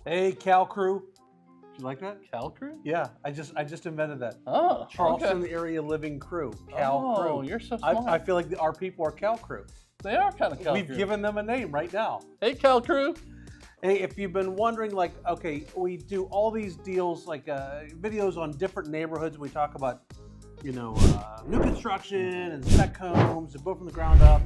Hey, Cal Crew. You like that? Cal Crew? Yeah, I just invented that. Oh, Charleston okay. area living crew. Cal Crew. Oh, you're so smart. I feel like our people are Cal Crew. They are kind of Cal We've Crew. given them a name right now. Hey, Cal Crew. Hey, if you've been wondering, like, okay, we do all these deals, like videos on different neighborhoods. We talk about, new construction and spec homes and built from the ground up.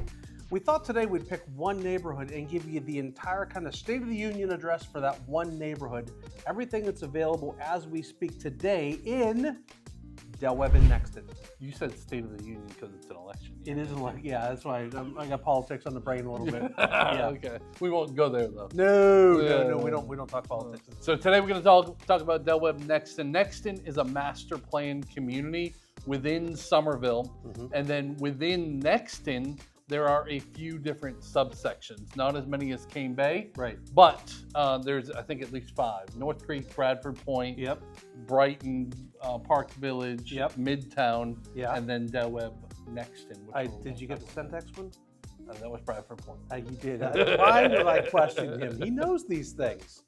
We thought today we'd pick one neighborhood and give you the entire kind of State of the Union address for that one neighborhood. Everything that's available as we speak today in Webb Nexton. You said State of the Union because it's an election. It isn't like, yeah, that's why I got politics on the brain a little bit. Yeah. Okay. We won't go there though. No, we don't talk politics. So today we're going to talk about Webb Nexton. Nexton is a master plan community within Summerville, and then within Nexton there are a few different subsections. Not as many as Cane Bay, Right. But there's I think at least 5: North Creek, Bradford Point, Yep. Brighton, Park Village, Yep. Midtown, Yeah. and then Webb Nexton. Did you get the Centex one? That was Bradford Point. You did. Why would I question him? He knows these things.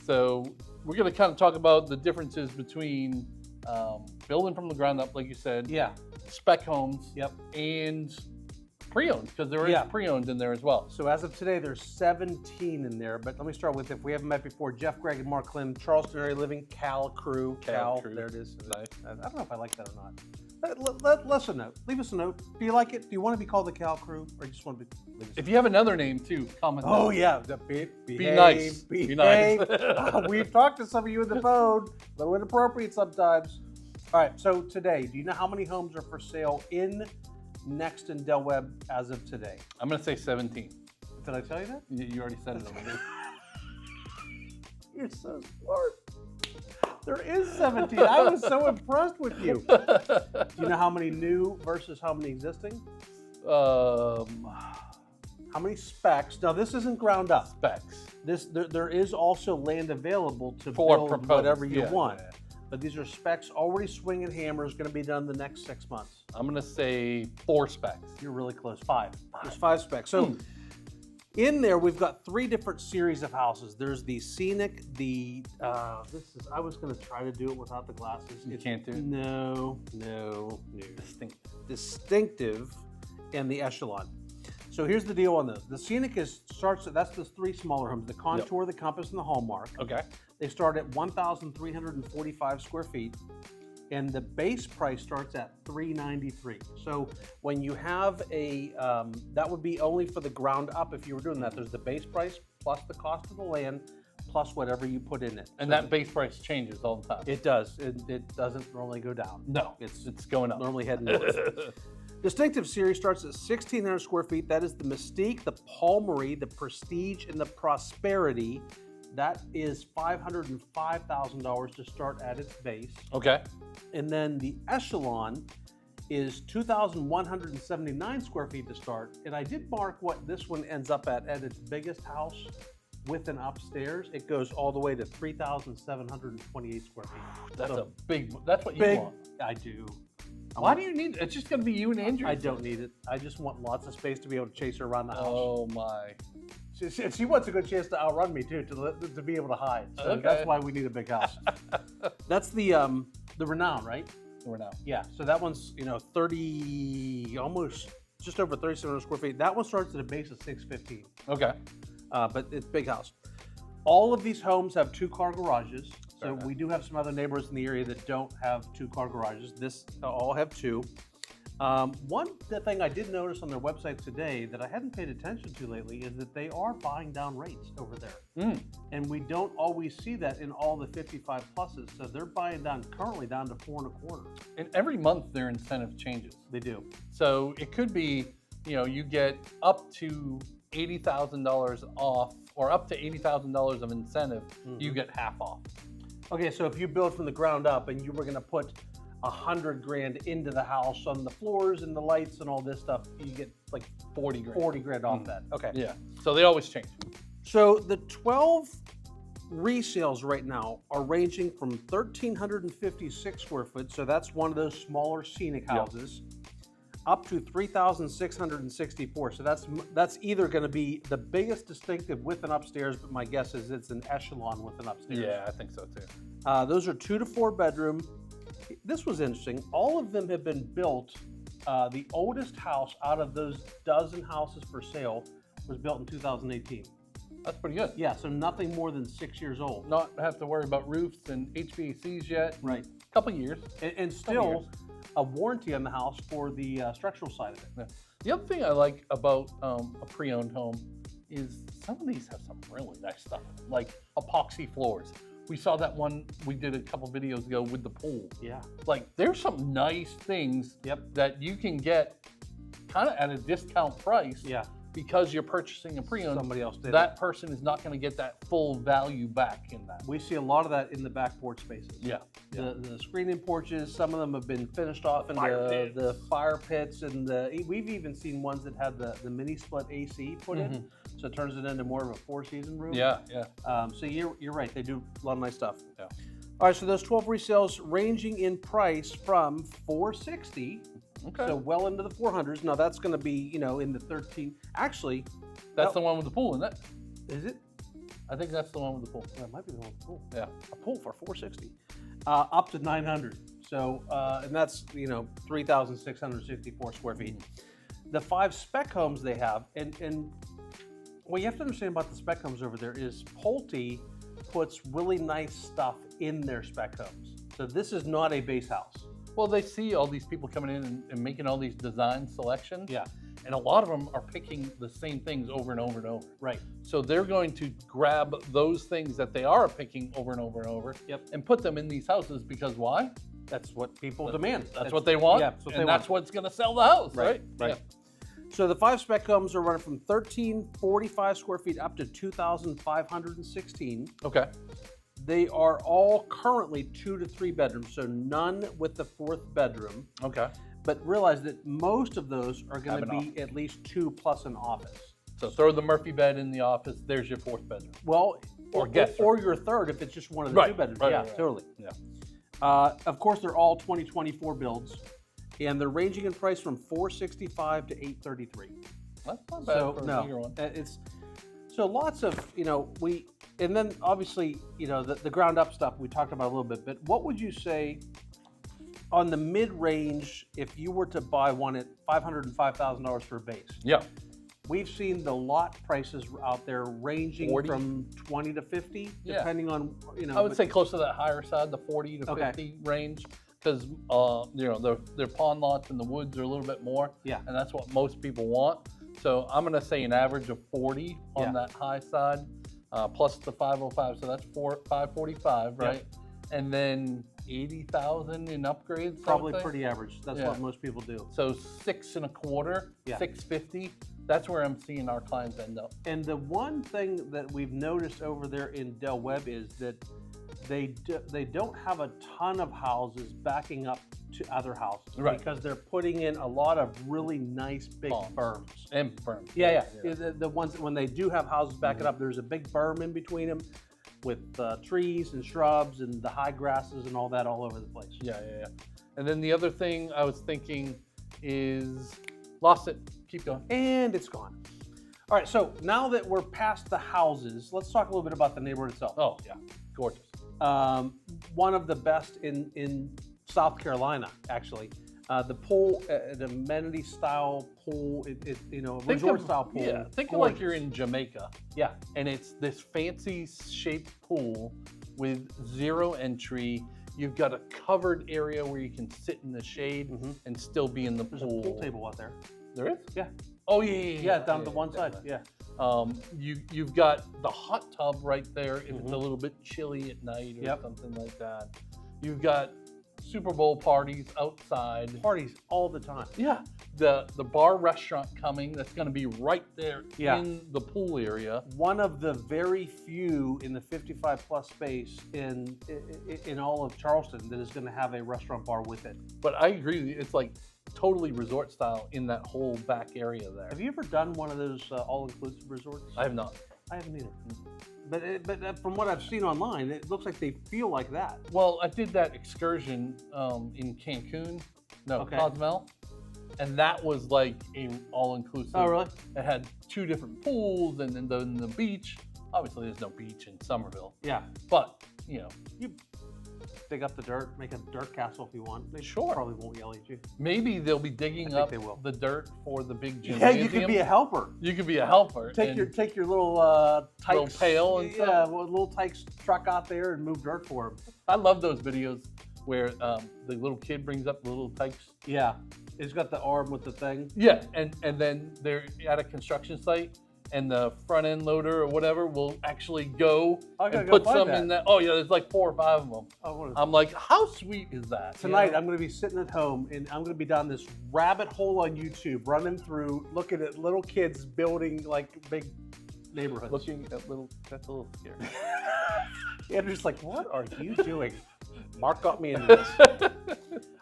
So we're going to kind of talk about the differences between building from the ground up, like you said, Yeah. spec homes, Yep. and pre-owned, because there is pre-owned in there as well. So as of today, there's 17 in there. But let me start with, if we haven't met before, Jeff, Greg, and Mark Klim, Charleston area living, Cal Crew. Cal Crew. There it is. Nice. I don't know if I like that or not. Let us a note. Leave us a note. Do you like it? Do you want to be called the Cal Crew, or you just want to be? If you have another name too, comment. Oh down. yeah, Be nice. Behave. Be nice. We've talked to some of you on the phone. A little inappropriate sometimes. All right. So today, do you know how many homes are for sale in Nexton Webb as of today? I'm going to say 17. Did I tell you that? You already said it already. You're so smart. There is 17. I was so impressed with you. Do you know how many new versus how many existing? How many specs? Now this isn't ground up. Specs. There is also land available to For build proposed, whatever you yeah, want. yeah. But these are specs already swinging hammers, going to be done the next 6 months. I'm going to say 4 specs. You're really close. 5. There's 5 specs. So in there, we've got 3 different series of houses. There's the Scenic, I was going to try to do it without the glasses. You can't do it? No. Distinctive, and the Echelon. So here's the deal on this. The Scenic that's the 3 smaller homes, the Contour, the Compass, and the Hallmark. Okay. They start at 1,345 square feet, and the base price starts at $393. So when you have that would be only for the ground up if you were doing that. There's the base price plus the cost of the land plus whatever you put in it. And so that base price changes all the time. it does. It doesn't normally go down. No, it's going up. Normally heading north. Distinctive series starts at 1,600 square feet. That is the Mystique, the Palmery, the Prestige, and the Prosperity. That is $505,000 to start at its base. Okay. And then the Echelon is 2,179 square feet to start. And I did mark what this one ends up at its biggest house with an upstairs. It goes all the way to 3,728 square feet. That's So that's what you big. want. I do. Why do you need it? It's just going to be you and Andrew. I don't need it. I just want lots of space to be able to chase her around the house. Oh my. She wants a good chance to outrun me too, to be able to hide. So Okay. that's why we need a big house. That's the Renown, right? We're now. Yeah. So that one's 30, almost just over 3,700 square feet. That one starts at a base of 615. Okay. But it's a big house. All of these homes have 2-car garages. So Okay. we do have some other neighbors in the area that don't have 2-car garages. This all have 2. One thing I did notice on their website today that I hadn't paid attention to lately is that they are buying down rates over there. And we don't always see that in all the 55 pluses. So they're buying currently down to 4.25. And every month their incentive changes. They do. So it could be, you get up to $80,000 off, or up to $80,000 of incentive, you get half off. Okay, so if you build from the ground up and you were going to put $100,000 into the house on the floors and the lights and all this stuff, you get like 40 grand. 40 grand off that. Okay. Yeah. So they always change. So the 12 resales right now are ranging from 1,356 square foot. So that's one of those smaller Scenic houses. up to 3,664. So that's either going to be the biggest distinctive with an upstairs, but my guess is it's an echelon with an upstairs. Yeah, I think so too. Those are 2 to 4 bedroom. This was interesting. All of them have been built. The oldest house out of those dozen houses for sale was built in 2018. That's pretty good. Yeah, so nothing more than 6 years old. Not have to worry about roofs and HVACs yet. Right. Couple years. And still a warranty on the house for the structural side of it. Yeah. The other thing I like about a pre-owned home is some of these have some really nice stuff, like epoxy floors. We saw that one we did a couple videos ago with the pool. Yeah. Like there's some nice things that you can get kind of at a discount price. Yeah. Because you're purchasing a pre-owned, somebody else did that person is not going to get that full value back in that. We see a lot of that in the back porch spaces. Yeah. The screen-in porches, some of them have been finished off in the fire pits, and we've even seen ones that had the mini split AC put in, so it turns it into more of a 4-season room. Yeah, yeah. So you're right, they do a lot of nice stuff. Yeah. All right, so those 12 resales ranging in price from $460. Okay. So well into the 400s. Now that's going to be, in the 13. Actually, that's the one with the pool, isn't it? Is it? I think that's the one with the pool. Well, it might be the one with the pool. Yeah. A pool for $460, up to $900. So, and that's 3,664 square feet. The 5 spec homes they have, and what you have to understand about the spec homes over there is Pulte puts really nice stuff in their spec homes. So this is not a base house. Well, they see all these people coming in and making all these design selections. Yeah. And a lot of them are picking the same things over and over and over. Right. So they're going to grab those things that they are picking over and over and over and put them in these houses because why? That's what people demand. That's what they want. Yeah, that's what and they that's want. what's going to sell the house, right? Right. Yeah. So the 5 spec homes are running from 1,345 square feet up to 2,516. Okay. They are all currently 2 to 3 bedrooms, so none with the 4th bedroom. Okay. But realize that most of those are going to be at least 2 plus an office. So throw the Murphy bed in the office. There's your 4th bedroom. Well, or your 3rd if it's just one of the 2 bedrooms. Right, yeah, right. totally. Yeah. Of course, they're all 2024 builds, and they're ranging in price from $465 to $833. That's not bad for a bigger one. So lots of and then obviously the ground up stuff we talked about a little bit. But what would you say on the mid range if you were to buy one at $505,000 for a base? Yeah. We've seen the lot prices out there ranging 40? from 20 to 50, depending on I would say close to that higher side, the 40 to 50 range, because their pond lots in the woods are a little bit more. Yeah. And that's what most people want. So I'm going to say an average of 40 on that high side, plus the 505. So that's 545, right? Yep. And then 80,000 in upgrades. Probably pretty average. That's what most people do. So 6 1/4, 650. That's where I'm seeing our clients end up. And the one thing that we've noticed over there in Del Webb is that they don't have a ton of houses backing up to other houses, because they're putting in a lot of really nice big berms. And berms. Yeah. The ones when they do have houses backing up, there's a big berm in between them with trees and shrubs and the high grasses and all that all over the place. Yeah. And then the other thing I was thinking is, lost it. Keep going. And it's gone. All right, so now that we're past the houses, let's talk a little bit about the neighborhood itself. Oh, yeah. Gorgeous. One of the best in South Carolina, actually. The pool, an amenity-style pool, resort-style pool. Yeah, think of like you're in Jamaica. Yeah. And it's this fancy-shaped pool with 0 entry. You've got a covered area where you can sit in the shade and still be in the pool. There's a pool table out there. There is? Yeah. Oh, yeah. Yeah, down to one side. Yeah. You've got the hot tub right there if it's a little bit chilly at night or something like that. You've got Super Bowl parties outside. Parties all the time. Yeah. The bar restaurant coming that's going to be right there in the pool area. One of the very few in the 55 plus space in all of Charleston that is going to have a restaurant bar with it. But I agree with you. It's like totally resort style in that whole back area there. Have you ever done one of those all-inclusive resorts? I have not. I haven't either. But from what I've seen online, it looks like they feel like that. Well, I did that excursion in Cancun. No, Cozumel. and that was like a all-inclusive. Oh, really? It had 2 different pools, and then the beach. Obviously, there's no beach in Summerville. Yeah. But, you know. You dig up the dirt, make a dirt castle if you want. They Sure. probably won't yell at you. Maybe they'll be digging up they will. the dirt for the big gymnasium. Yeah, you could be a helper. You could be a helper. Take your little Tykes, little pail and yeah, stuff. well, little Tykes truck out there and move dirt for them. I love those videos where the little kid brings up the little Tykes. Yeah, he's got the arm with the thing. Yeah, and then they're at a construction site, and the front end loader or whatever will actually go and put some in that. Oh yeah, there's like 4 or 5 of them. Oh, I'm like, how sweet is that? Tonight, you know? I'm going to be sitting at home, and I'm going to be down this rabbit hole on YouTube, running through, looking at little kids building like big neighborhoods. Looking at that's a little scary. Andrew's like, what are you doing? Mark got me into this.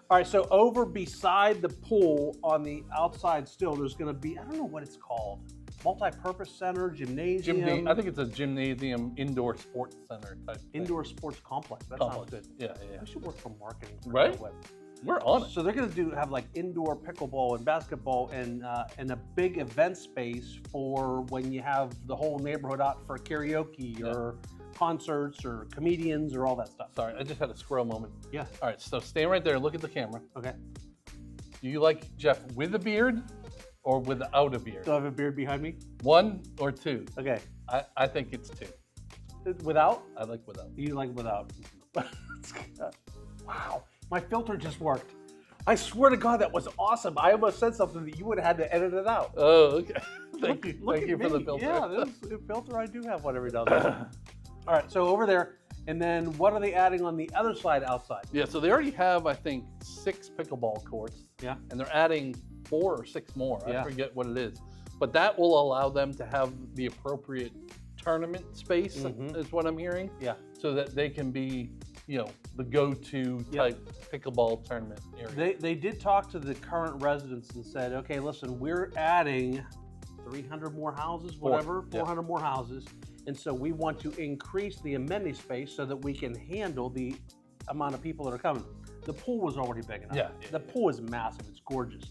All right, so over beside the pool on the outside still, there's going to be, I don't know what it's called, multi-purpose center, gymnasium. I think it's a gymnasium, indoor sports center type thing. Indoor sports complex. That sounds good. Yeah. I should work for marketing. For Right? Webb. We're on it. So they're going to have like indoor pickleball and basketball and a big event space for when you have the whole neighborhood out for karaoke or concerts or comedians or all that stuff. Sorry, I just had a squirrel moment. Yeah. All right, so stand right there and look at the camera. Okay. Do you like Jeff with a beard or without a beard? Do I have a beard behind me? 1 or 2? Okay. I think it's 2. Without? I like without. You like without? Wow. My filter just worked. I swear to God, that was awesome. I almost said something that you would have had to edit it out. Oh, okay. Thank Look you at for the me. filter. Yeah, this filter, I do have one every now and then. All right, so over there, and then what are they adding on the other side outside? Yeah, so they already have, I think, 6 pickleball courts. Yeah. And they're adding 4 or 6 more. Yeah. I forget what it is. But that will allow them to have the appropriate tournament space, is what I'm hearing. Yeah. So that they can be, the go-to type pickleball tournament area. They did talk to the current residents and said, okay, listen, we're adding 300 more houses, whatever, 400 more houses. And so we want to increase the amenity space so that we can handle the amount of people that are coming. The pool was already big enough. Yeah. The pool is massive. It's gorgeous.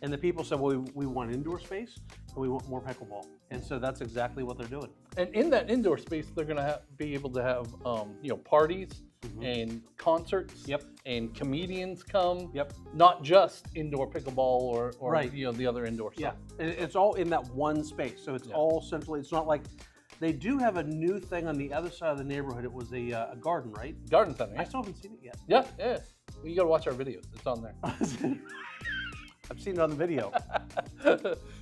And the people said, well, we want indoor space and we want more pickleball. And so that's exactly what they're doing. And in that indoor space, they're going to be able to have, parties and concerts. Yep. And comedians come. Yep. Not just indoor pickleball or Right. The other indoor stuff. Yeah. And it's all in that one space. So it's all centrally. It's not like they do have a new thing on the other side of the neighborhood. It was a garden, right? Garden center. I still haven't seen it yet. Yeah. Well, you got to watch our videos. It's on there. I've seen it on the video.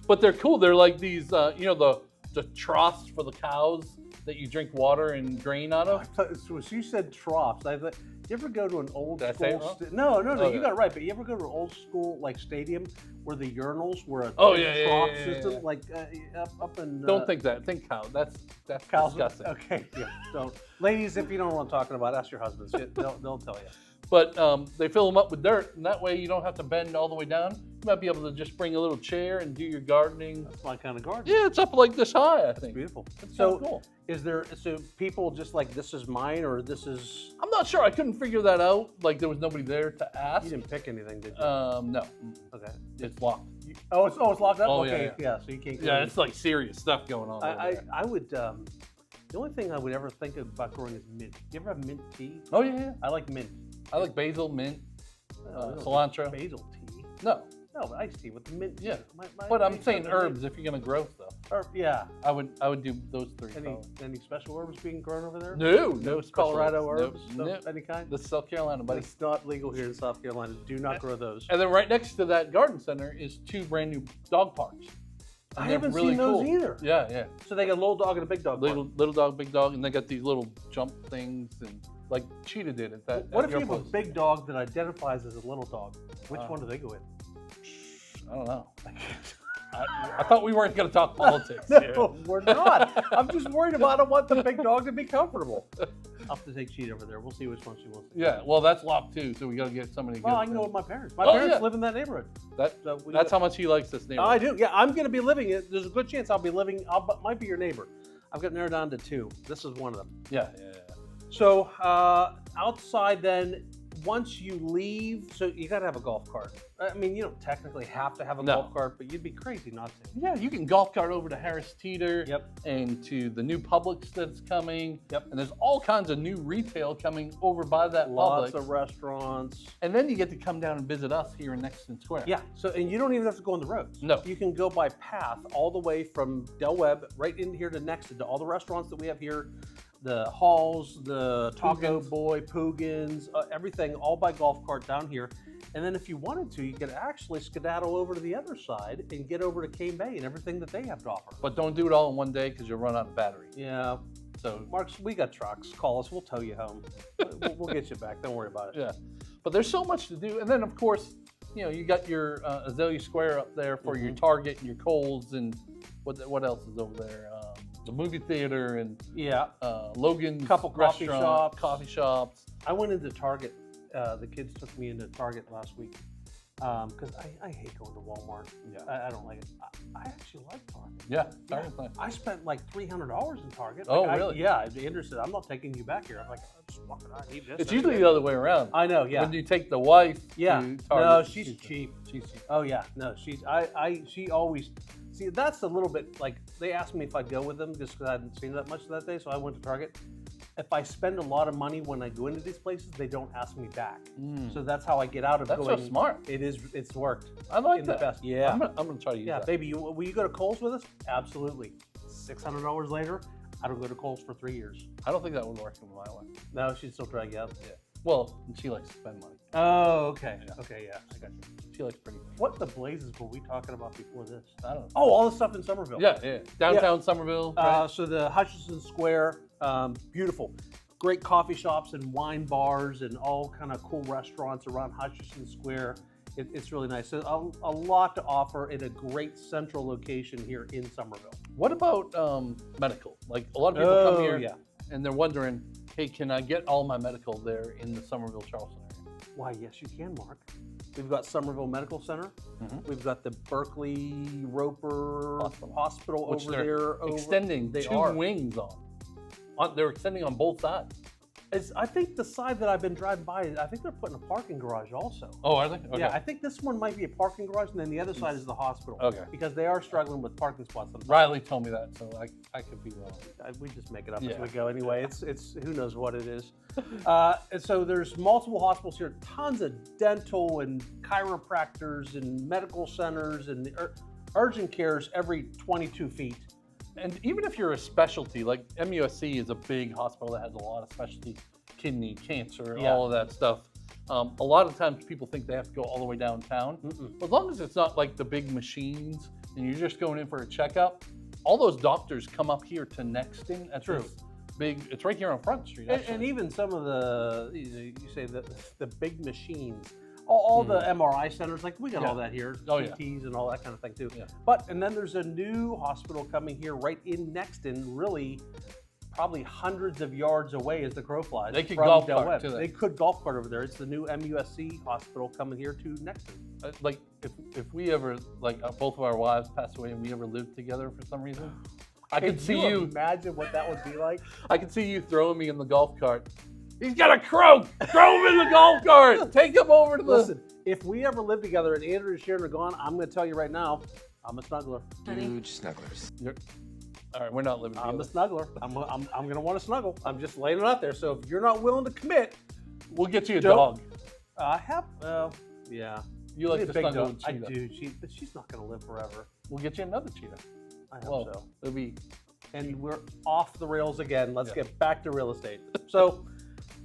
But they're cool. They're like these, the troughs for the cows that you drink water and grain out of. So you said troughs. I thought, you ever go to an old Did I say it school? wrong? No, Okay. you got it right. But you ever go to an old school like stadium where the urinals were a Oh, trough yeah. system, like up in? Don't think that. Think cow. That's cows. disgusting. Okay, yeah, don't. Ladies, if you don't know what I'm talking about, ask your husbands. They'll tell you. But they fill them up with dirt, and that way you don't have to bend all the way down. You might be able to just bring a little chair and do your gardening. That's my kind of garden. Yeah, it's up like this high, I think. Beautiful. It's So, cool. is there? So people just like, this is mine, or this is? I'm not sure. I couldn't figure that out. Like there was nobody there to ask. You didn't pick anything, did you? No. Okay. It's locked. It's locked up. Oh, Okay. yeah. So you can't. go Yeah, in. it's like serious stuff going on. over there. I would. The only thing I would ever think about growing is mint. You ever have mint tea? Oh yeah. I like mint. I like basil, mint, Oh, we don't cilantro. do Basil tea. No, No, but iced tea with the mint. Yeah. my but I'm saying cousin made- herbs if you're gonna grow stuff. Yeah. I would do those 3. Any special herbs being grown over there? No special Colorado herbs. herbs Nope. of any kind? This is South Carolina, buddy. It's not legal here in South Carolina. Do not grow those. And then right next to that garden center is 2 brand new dog parks. And I they're haven't really seen those cool. either. Yeah. So they got a little dog and a big dog. Little dog, big dog, and they got these little jump things and like Cheetah did at that. What at if you your have a place. big dog that identifies as a little dog? Which one do they go in? I don't know. I thought we weren't going to talk politics. No, here. we're not. I'm just worried about. I don't want the big dog to be comfortable. I'll have to take Cheetah over there. We'll see which one she wants. Yeah, well, that's locked too, so we got to get somebody. Well, good I can go with my parents. My Oh, parents yeah. live in that neighborhood. That's how much he likes this neighborhood. I do. Yeah, I'm going to be living it. There's a good chance I'll be living. Might be your neighbor. I've got narrowed down to 2. This is one of them. Yeah. So outside, then, once you leave, so you got to have a golf cart. I mean, you don't technically have to have a No. golf cart, but you'd be crazy not to. Yeah, you can golf cart over to Harris Teeter. Yep. And to the new Publix that's coming. Yep. And there's all kinds of new retail coming over by that Lots Publix. of restaurants. And then you get to come down and visit us here in Nexton Square. Yeah, so and you don't even have to go on the roads. No. You can go by path all the way from Del Webb right in here to Nexton, to all the restaurants that we have here, the Halls, the Taco Poogan's. Boy, Poogan's, everything, all by golf cart down here. And then if you wanted to, you could actually skedaddle over to the other side and get over to Cane Bay and everything that they have to offer. But don't do it all in one day because you'll run out of battery. Yeah. So, Marks, we got trucks. Call us. We'll tow you home. We'll get you back. Don't worry about it. yeah. But there's so much to do. And then, of course, you know, you got your Azalea Square up there for your Target and your Kohl's and what else is over there? The movie theater and Yeah. Logan's Couple coffee restaurant, shops. coffee shops. I went into Target. The kids took me into Target last week because I hate going to Walmart. Yeah. I don't like it. I actually like Target. Yeah. Yeah. Target's nice. I spent like $300 in Target. Oh, Like, really? Yeah. Andrew said, I'm not taking you back here. I'm like, I'm just walking out. I need this. It's usually the other way around. I know. Yeah. When you take the wife Yeah. to Target. No, she's cheap. She's cheap. Oh yeah. No, she always. See, that's a little bit like they asked me if I'd go with them just because I hadn't seen that much that day. So I went to Target. If I spend a lot of money when I go into these places, they don't ask me back. So that's how I get out of That's going. so smart. It's worked. I like in that. the best. Yeah. I'm gonna try to use Yeah, that. baby, will you go to Kohl's with us? Absolutely. $600 later, I don't go to Kohl's for 3 years. I don't think that would work in my way. No, she'd still drag you out. Yeah. Well, she likes to spend money. Oh, okay. Yeah. Okay, yeah, I got you. She likes pretty things. What the blazes were we talking about before this? I don't know. Oh, all the stuff in Summerville. Yeah, yeah. Downtown Summerville. Right? So the Hutchinson Square, beautiful. Great coffee shops and wine bars and all kind of cool restaurants around Hutchinson Square. It's really nice. So a lot to offer in a great central location here in Summerville. What about medical? Like a lot of people come here yeah. and they're wondering, hey, can I get all my medical there in the Summerville, Charleston area? Why, yes, you can, Mark. We've got Summerville Medical Center. We've got the Berkeley Roper Hospital Which over they're there. extending They two are. wings on. They're extending on both sides. I think the side that I've been driving by, I think they're putting a parking garage also. Oh, are they? Okay. Yeah, I think this one might be a parking garage, and then the other side is the hospital. Okay. Because they are struggling with parking spots. Riley told me that, so I could be wrong. We just make it up Yeah. as we go anyway. It's who knows what it is. And so there's multiple hospitals here, tons of dental and chiropractors and medical centers and urgent cares every 22 feet. And even if you're a specialty, like MUSC is a big hospital that has a lot of specialty, kidney, cancer, Yeah. all of that stuff. A lot of times people think they have to go all the way downtown. As long as it's not like the big machines and you're just going in for a checkup, all those doctors come up here to Nexton at True. this big, it's right here on Front Street, And actually. even some of you say the big machines, all the MRI centers, like we got all that here, Oh, yeah. CTs and all that kind of thing too. Yeah. And then there's a new hospital coming here right in Nexton, really probably hundreds of yards away as the crow flies. They could from golf Del cart Webb. to that. They could golf cart over there. It's the new MUSC hospital coming here to Nexton. Like if we ever, like both of our wives passed away and we ever lived together for some reason, I could see you. Imagine what that would be like. I could see you throwing me in the golf cart. He's got a croak. Throw him in the golf cart. Take him over to the. Listen, if we ever live together and Andrew and Sharon are gone, I'm going to tell you right now, I'm a snuggler. Huge snugglers. All right, we're not living together. I'm a snuggler. I'm going to want to snuggle. I'm just laying it out there. So if you're not willing to commit, We'll get you a Don't- dog. I have. Yeah. You like Need to a big snuggle dog. with I cheetah. do. But she's not going to live forever. We'll get you another cheetah. I hope Well, so. it'll be. And we're off the rails again. Let's Yeah. get back to real estate. So,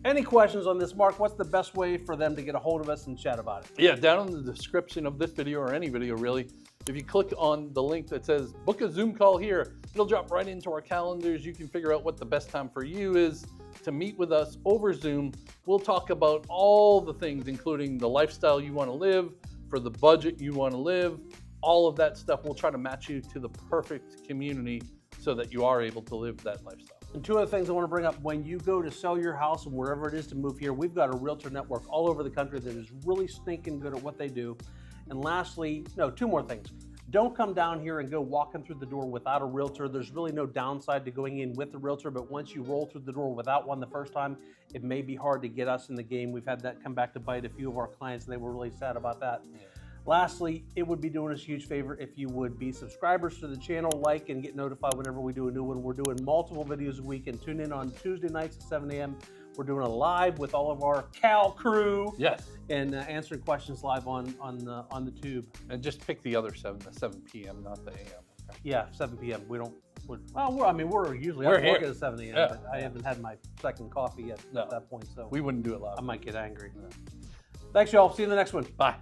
any questions on this, Mark? What's the best way for them to get a hold of us and chat about it? Yeah, down in the description of this video or any video really, if you click on the link that says book a Zoom call here, it'll drop right into our calendars. You can figure out what the best time for you is to meet with us over Zoom. We'll talk about all the things, including the lifestyle you want to live, for the budget you want to live, all of that stuff. We'll try to match you to the perfect community so that you are able to live that lifestyle. And two other things I want to bring up. When you go to sell your house and wherever it is to move here, we've got a realtor network all over the country that is really stinking good at what they do. And lastly, no, two more things. Don't come down here and go walking through the door without a realtor. There's really no downside to going in with a realtor, but once you roll through the door without one the first time, it may be hard to get us in the game. We've had that come back to bite a few of our clients, and they were really sad about that. Yeah. Lastly, it would be doing us a huge favor if you would be subscribers to the channel, like, and get notified whenever we do a new one. We're doing multiple videos a week, and tune in on Tuesday nights at 7 a.m. We're doing a live with all of our Cal crew. Yes. And answering questions live on the tube. And just pick the other 7 p.m., not the a.m. Okay. Yeah, 7 p.m. We're usually We're up here working at 7 a.m., yeah. but I haven't had my second coffee yet at that point, so we wouldn't do it live. I might get angry. No. Thanks, y'all. See you in the next one. Bye.